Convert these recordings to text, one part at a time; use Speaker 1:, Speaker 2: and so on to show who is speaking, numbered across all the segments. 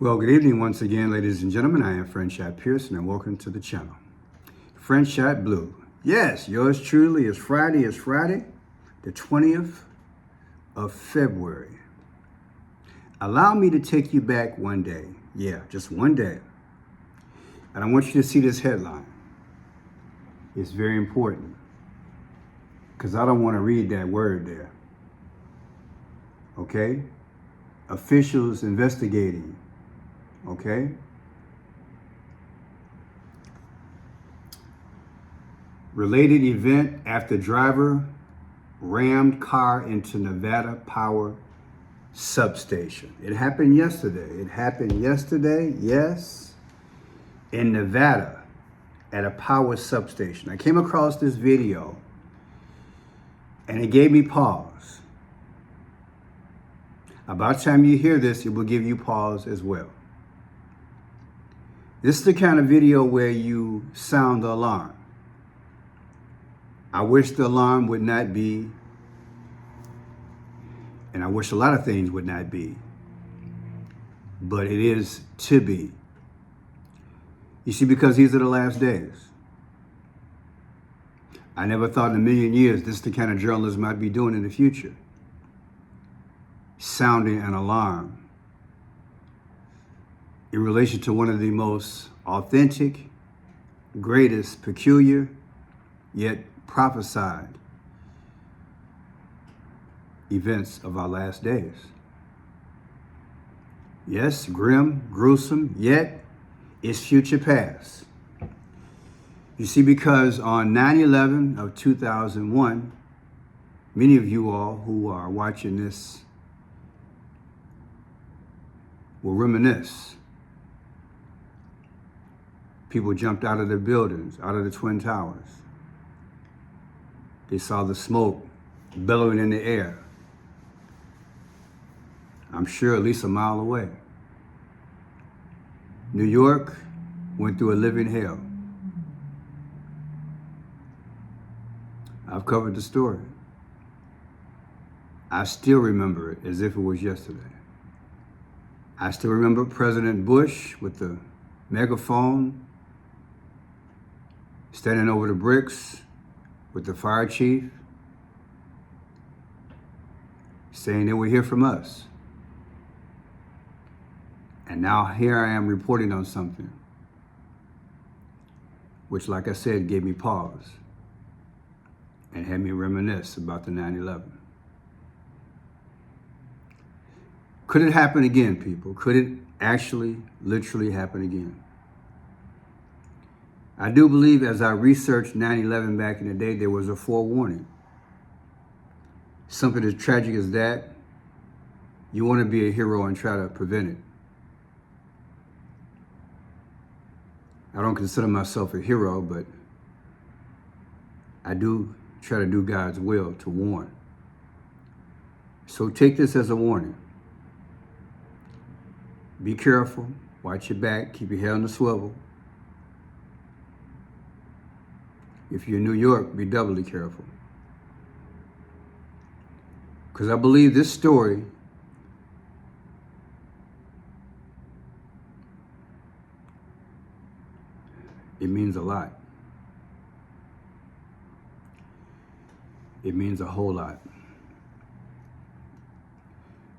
Speaker 1: Well, good evening once again, ladies and gentlemen. I am Friend Shot Pearson, and welcome to the channel. Friend Shot Blue. Yes, yours truly is Friday, the 20th of February. Allow me to take you back one day. Yeah, just one day. And I want you to see this headline. It's very important because I don't want to read that word there. Okay? Officials investigating. Okay? Related event after driver rammed car into Nevada power substation. It happened yesterday. Yes, in Nevada at a power substation. I came across this video and it gave me pause. About the time you hear this, it will give you pause as well. This is the kind of video where you sound the alarm. I wish the alarm would not be, and I wish a lot of things would not be, but it is to be. You see, because these are the last days. I never thought in a million years this is the kind of journalism I'd be doing in the future. Sounding an alarm in relation to one of the most authentic, greatest, peculiar, yet prophesied events of our last days. Yes, grim, gruesome, yet it's future past. You see, because on 9/11 of 2001, many of you all who are watching this will reminisce. People jumped out of their buildings, out of the Twin Towers. They saw the smoke billowing in the air. I'm sure at least a mile away. New York went through a living hell. I've covered the story. I still remember it as if it was yesterday. I still remember President Bush with the megaphone standing over the bricks with the fire chief saying they would hear from us. And now here I am reporting on something which, like I said, gave me pause and had me reminisce about the 9/11. Could it happen again, people? Could it actually, literally happen again? I do believe as I researched 9/11 back in the day, there was a forewarning. Something as tragic as that, you want to be a hero and try to prevent it. I don't consider myself a hero, but I do try to do God's will to warn. So take this as a warning. Be careful, watch your back, keep your head on the swivel. If you're in New York, be doubly careful. Because I believe this story it means a lot. It means a whole lot.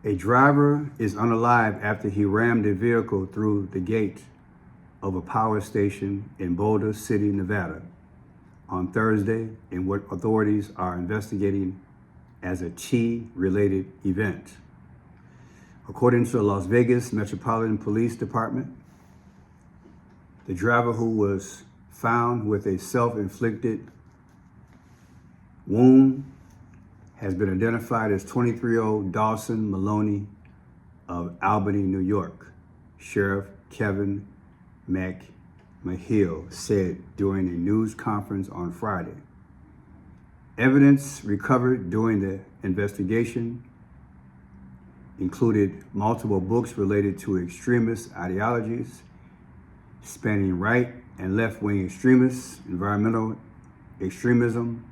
Speaker 1: A driver is unalive after he rammed a vehicle through the gate of a power station in Boulder City, Nevada on Thursday in what authorities are investigating as a tea-related event. According to the Las Vegas Metropolitan Police Department, the driver, who was found with a self-inflicted wound, has been identified as 23-year-old Dawson Maloney of Albany, New York. Sheriff Kevin McMahill said during a news conference on Friday. Evidence recovered during the investigation included multiple books related to extremist ideologies, spanning right and left-wing extremists, environmental extremism,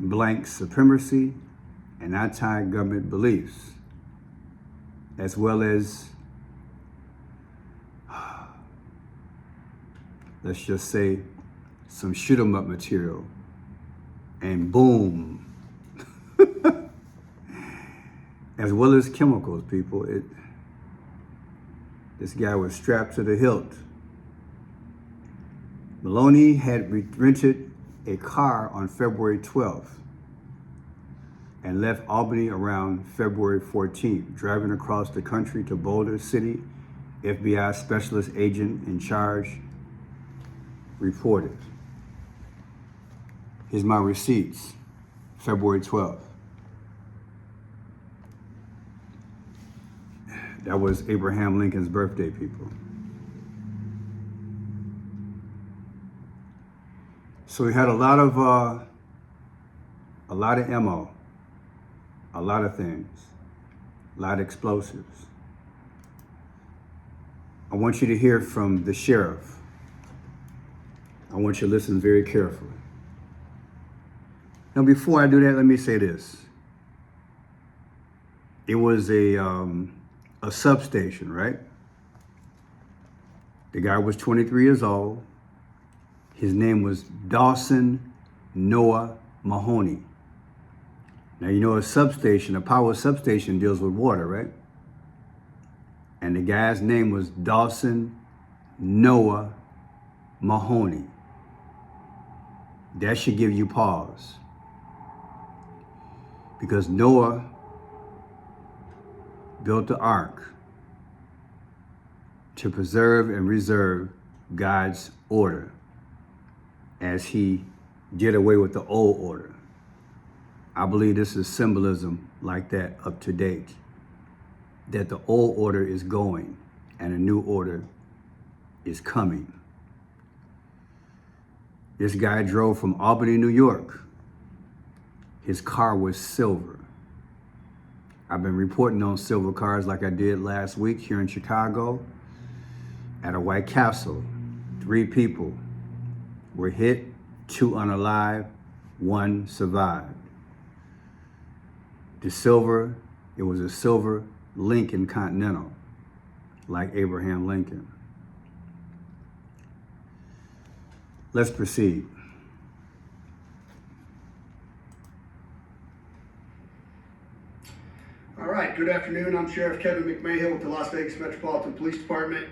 Speaker 1: blank supremacy, and anti-government beliefs, as well as let's just say, some shoot 'em up material, and boom. As well as chemicals, people. This guy was strapped to the hilt. Maloney had rented a car on February 12th and left Albany around February 14th, driving across the country to Boulder City. FBI specialist agent in charge reported. Here's my receipts, February 12th. That was Abraham Lincoln's birthday, people. So we had a lot of ammo, a lot of things, a lot of explosives. I want you to hear from the sheriff. I want you to listen very carefully. Now, before I do that, let me say this. It was a substation, right? The guy was 23 years old. His name was Dawson Noah Mahoney. Now, you know, a power substation deals with water, right? And the guy's name was Dawson Noah Mahoney. That should give you pause. Because Noah built the ark to preserve and reserve God's order as he did away with the old order. I believe this is symbolism like that up to date, that the old order is going and a new order is coming. This guy drove from Albany, New York. His car was silver. I've been reporting on silver cars like I did last week here in Chicago at a White Castle. 3 people were hit, 2 unalive, 1 survived. It was a silver Lincoln Continental, like Abraham Lincoln. Let's proceed.
Speaker 2: All right, good afternoon. I'm Sheriff Kevin McMahill with the Las Vegas Metropolitan Police Department.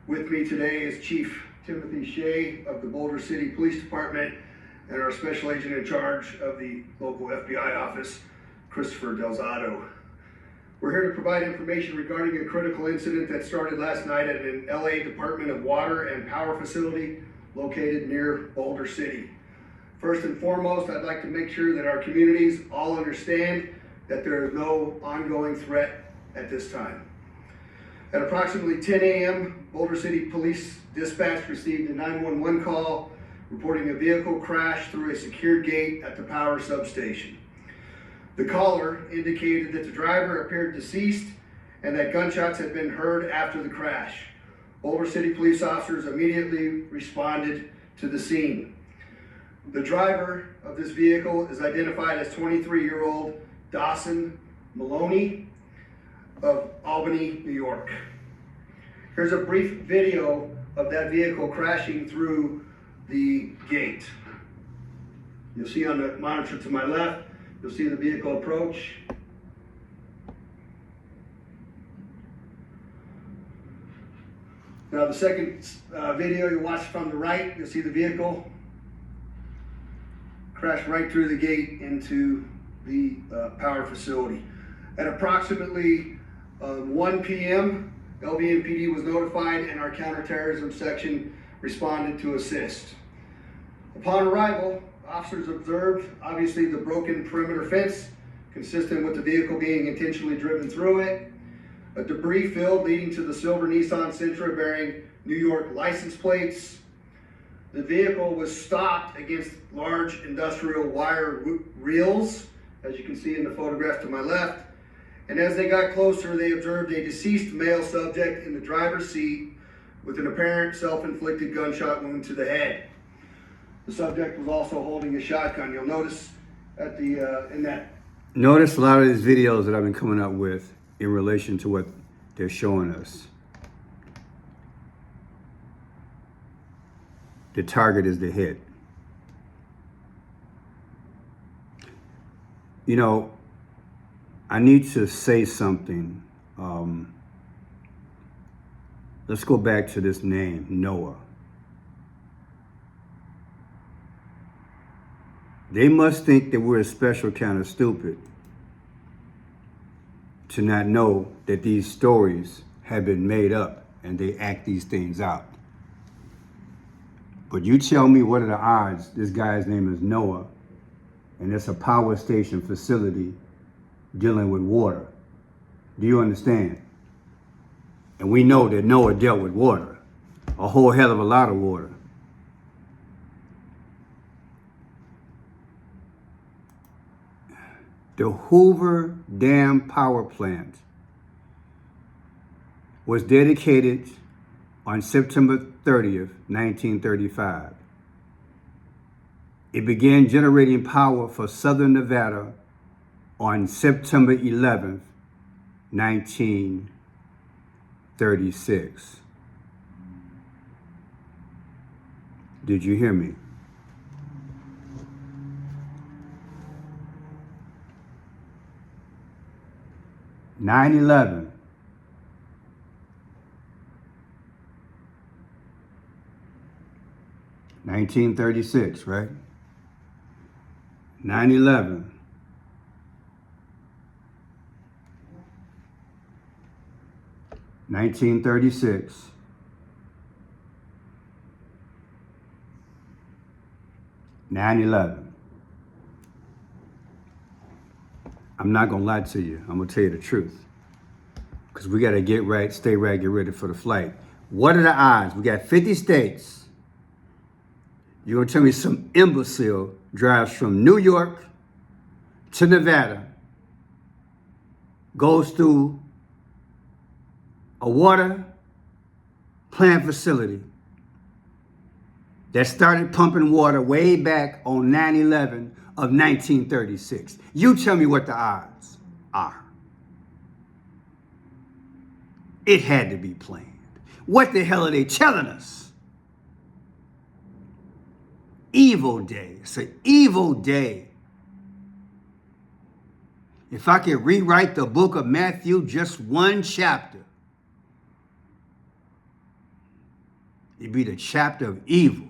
Speaker 2: With me today is Chief Timothy Shea of the Boulder City Police Department and our Special Agent in charge of the local FBI office, Christopher Delzato. We're here to provide information regarding a critical incident that started last night at an LA Department of Water and Power facility located near Boulder City. First and foremost, I'd like to make sure that our communities all understand that there is no ongoing threat at this time. At approximately 10 a.m., Boulder City Police Dispatch received a 911 call reporting a vehicle crash through a secured gate at the power substation. The caller indicated that the driver appeared deceased and that gunshots had been heard after the crash. Boulder City police officers immediately responded to the scene. The driver of this vehicle is identified as 23-year-old Dawson Maloney of Albany, New York. Here's a brief video of that vehicle crashing through the gate. You'll see on the monitor to my left, you'll see the vehicle approach. Now the second video you watch from the right, you'll see the vehicle crash right through the gate into the power facility. At approximately 1 p.m., LVMPD was notified and our counterterrorism section responded to assist. Upon arrival, officers observed, obviously, the broken perimeter fence, consistent with the vehicle being intentionally driven through it, a debris field leading to the silver Nissan Sentra bearing New York license plates. The vehicle was stopped against large industrial wire reels, as you can see in the photograph to my left. And as they got closer, they observed a deceased male subject in the driver's seat with an apparent self-inflicted gunshot wound to the head. The subject was also holding a shotgun. You'll notice at
Speaker 1: Notice a lot of these videos that I've been coming up with in relation to what they're showing us. the target is the head. You know, I need to say something. Let's go back to this name, Noah. They must think that we're a special kind of stupid to not know that these stories have been made up and they act these things out. But you tell me, what are the odds this guy's name is Noah and it's a power station facility dealing with water? Do you understand? And we know that Noah dealt with water, a whole hell of a lot of water. The Hoover Dam Power Plant was dedicated on September 30th, 1935. It began generating power for Southern Nevada on September 11th, 1936. Did you hear me? (9/11). 1936, right? 9/11. 1936. 9/11. I'm not going to lie to you. I'm going to tell you the truth. Because we got to get right, stay right, get ready for the flight. What are the odds? We got 50 states. You're going to tell me some imbecile drives from New York to Nevada, goes through a water plant facility that started pumping water way back on 9/11 of 1936. You tell me what the odds are. It had to be planned. What the hell are they telling us? Evil day. It's an evil day. If I could rewrite the book of Matthew just one chapter, it'd be the chapter of evil.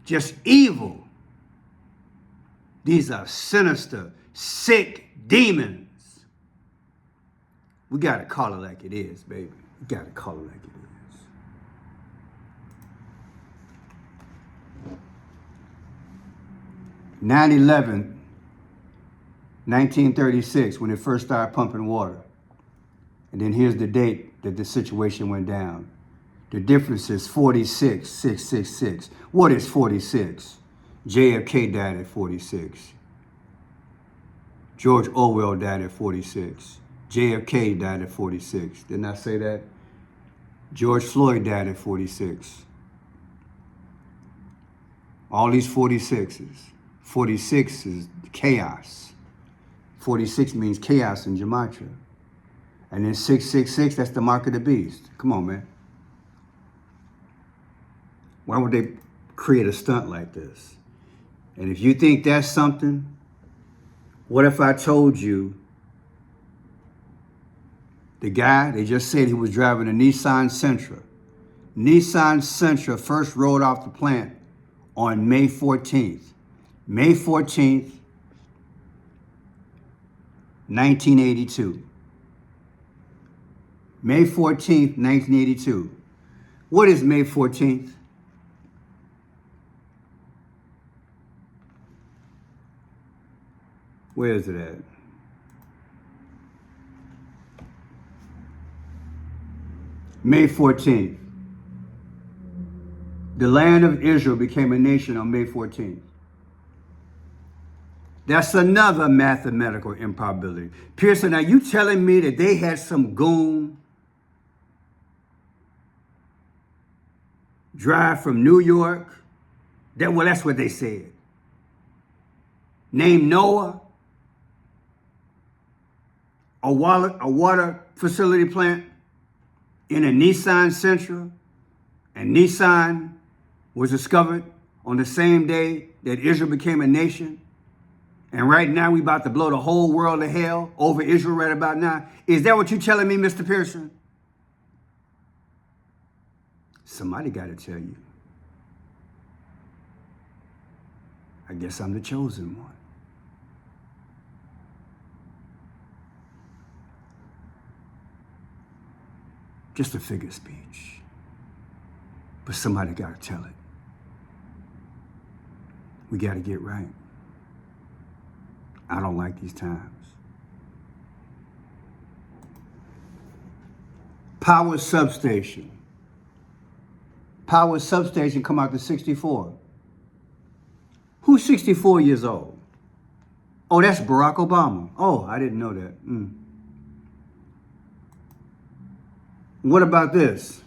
Speaker 1: Just evil. These are sinister, sick demons. We got to call it like it is, baby. We got to call it like it is. (9/11, 1936, when it first started pumping water. And then here's the date that the situation went down. The difference is 46,666. What is 46? JFK died at 46. George Orwell died at 46. JFK died at 46. Didn't I say that? George Floyd died at 46. All these 46s. 46 is chaos. 46 means chaos in Gematria. And then 666, that's the mark of the beast. Come on, man. Why would they create a stunt like this? And if you think that's something, what if I told you the guy, they just said he was driving a Nissan Sentra. Nissan Sentra first rolled off the plant on May 14th. May 14th, 1982. May 14th, 1982. What is May 14th? Where is it at? May 14th. The land of Israel became a nation on May 14th. That's another mathematical improbability. Pearson, are you telling me that they had some goon drive from New York? Well, that's what they said. Named Noah? A water facility plant in a Nissan Sentra, and Nissan was discovered on the same day that Israel became a nation. And right now we about to blow the whole world to hell over Israel right about now. Is that what you're telling me, Mr. Pearson? Somebody got to tell you. I guess I'm the chosen one. Just a figure speech. But somebody got to tell it. We got to get right. I don't like these times. Power substation. Power substation come out to 64. Who's 64 years old? Oh, that's Barack Obama. Oh, I didn't know that. What about this?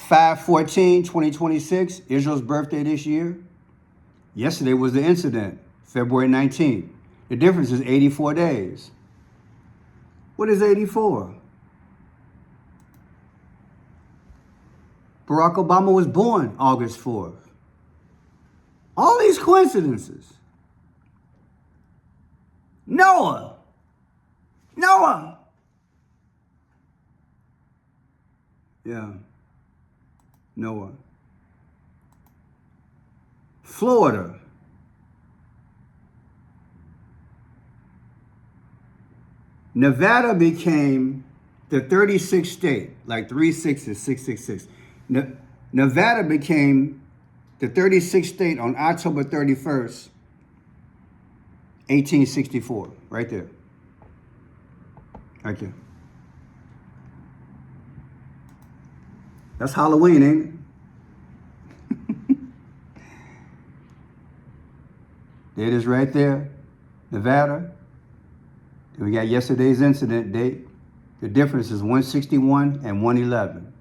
Speaker 1: 5/14/2026, Israel's birthday this year. Yesterday was the incident, February 19th. The difference is 84 days. What is 84? Barack Obama was born August 4th. All these coincidences. Noah. Yeah. Noah. Florida. Nevada became the 36th state, like 36 is 666. Nevada became the 36th state on October 31st, 1864. Right there. Right there. That's Halloween, ain't it? There it is right there. Nevada. We got yesterday's incident date. The difference is 161 and 111.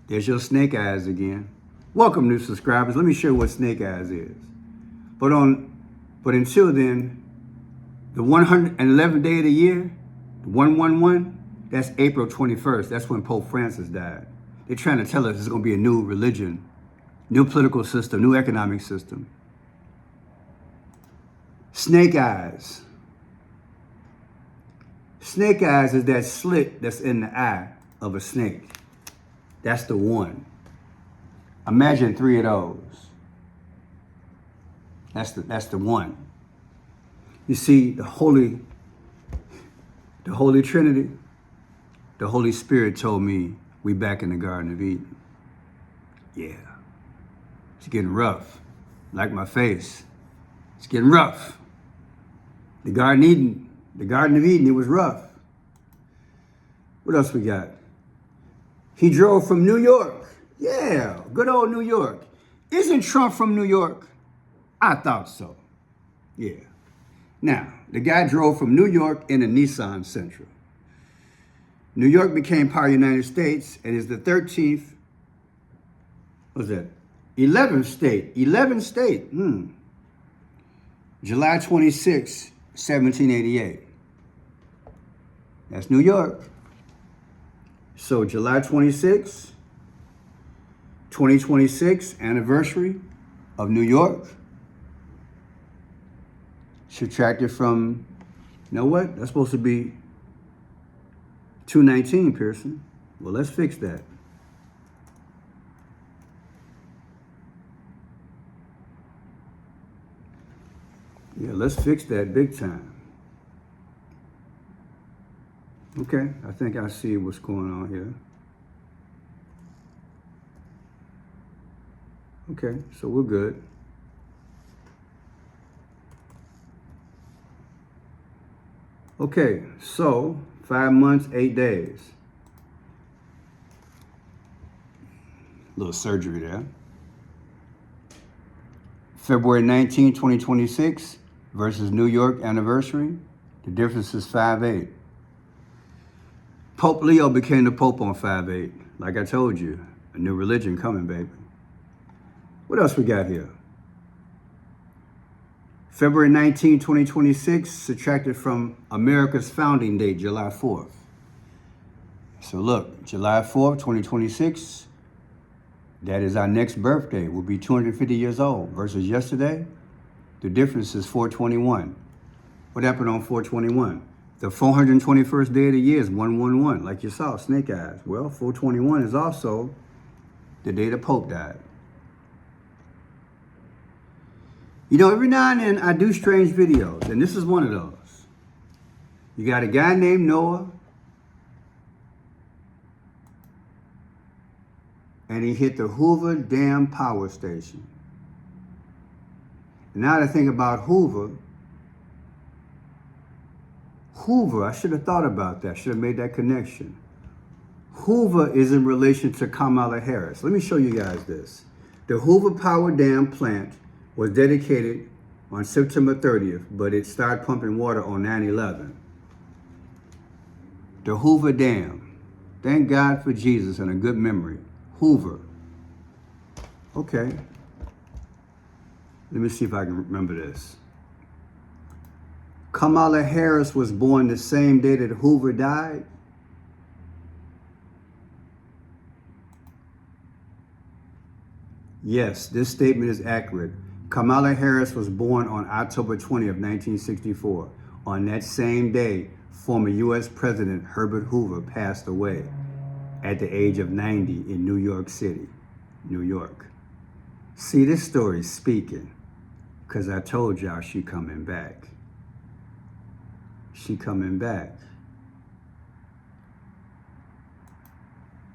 Speaker 1: There's your snake eyes again. Welcome, new subscribers. Let me show you what snake eyes is. But until then, the 111th day of the year, 111, that's April 21st. That's when Pope Francis died. They're trying to tell us there's going to be a new religion, new political system, new economic system. Snake eyes. Snake eyes is that slit that's in the eye of a snake. That's the one. Imagine 3 of those. That's the one. You see, the Holy Trinity, the Holy Spirit told me we back in the Garden of Eden. Yeah. It's getting rough. Like my face. It's getting rough. The Garden of Eden, it was rough. What else we got? He drove from New York. Yeah, good old New York. Isn't Trump from New York? I thought so. Yeah. Now, the guy drove from New York in a Nissan Sentra. New York became part of the United States and is the 13th, what was that? 11th state. 11th state. July 26, 1788. That's New York. So July 26, 2026, anniversary of New York. Subtracted from, you know what? That's supposed to be 219, Pearson. Well, let's fix that. Yeah, let's fix that big time. Okay, I think I see what's going on here. Okay, so we're good. Okay, so 5 months, 8 days. Little surgery there. February 19, 2026 versus New York anniversary. The difference is 5/8. Pope Leo became the Pope on 5/8. Like I told you, a new religion coming, baby. What else we got here? February 19, 2026, subtracted from America's founding date, July 4th. So look, July 4th, 2026, That is our next birthday. We'll be 250 years old versus yesterday. The difference is 421. What happened on 421? The 421st day of the year is 111, like you saw, snake eyes. Well, 421 is also the day the Pope died. You know, every now and then I do strange videos, and this is one of those. You got a guy named Noah, and he hit the Hoover Dam power station. And now that I think about Hoover, I should have thought about that, should have made that connection. Hoover is in relation to Kamala Harris. Let me show you guys this. The Hoover Power Dam plant was dedicated on September 30th, but it started pumping water on 9/11. The Hoover Dam. Thank God for Jesus and a good memory. Hoover. Okay. Let me see if I can remember this. Kamala Harris was born the same day that Hoover died. Yes, this statement is accurate. Kamala Harris was born on October 20th, 1964. On that same day, former U.S. President Herbert Hoover passed away at the age of 90 in New York City, New York. See, this story's speaking, because I told y'all she coming back. She coming back.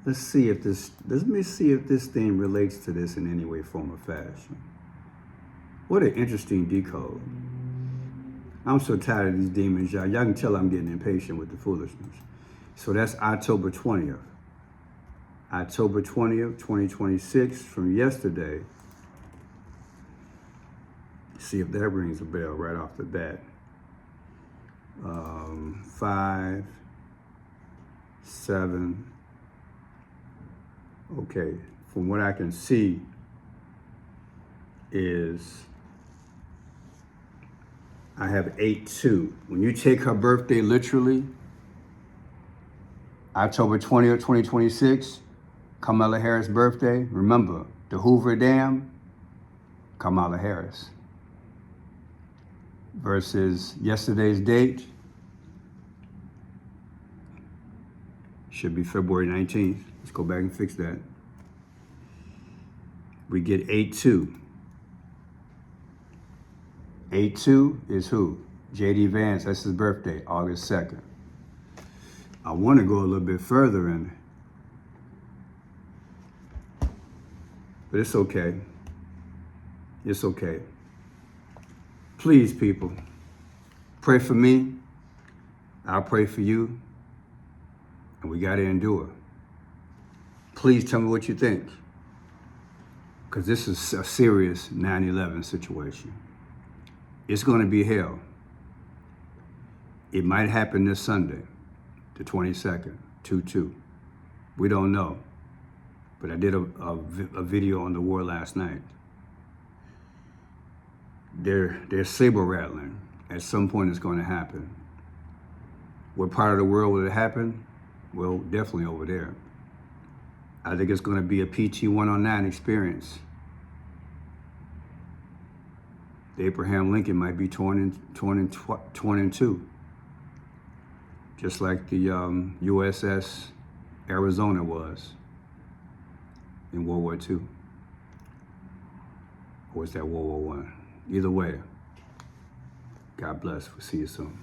Speaker 1: Let me see if this thing relates to this in any way, form, or fashion. What an interesting decode. I'm so tired of these demons, y'all. Y'all can tell I'm getting impatient with the foolishness. So that's October 20th. October 20th, 2026, from yesterday. See if that rings a bell right off the bat. 5, 7. Okay, from what I can see is I have 8-2. When you take her birthday literally, October 20th, 2026, Kamala Harris' birthday, remember, the Hoover Dam, Kamala Harris. Versus yesterday's date, should be February 19th. Let's go back and fix that. We get 8-2. 8-2 is who? J.D. Vance, that's his birthday, August 2nd. I want to go a little bit further in, but it's okay. It's okay. Please, people, pray for me. I'll pray for you. And we got to endure. Please tell me what you think, because this is a serious 9/11 situation. It's going to be hell. It might happen this Sunday, the 22nd, 2/2. We don't know. But I did a video on the war last night. They're saber rattling. At some point it's going to happen. What part of the world will it happen? Well, definitely over there. I think it's going to be a PT 109 experience. The Abraham Lincoln might be torn in two, just like the USS Arizona was in World War II. Or was that World War I? Either way, God bless. We'll see you soon.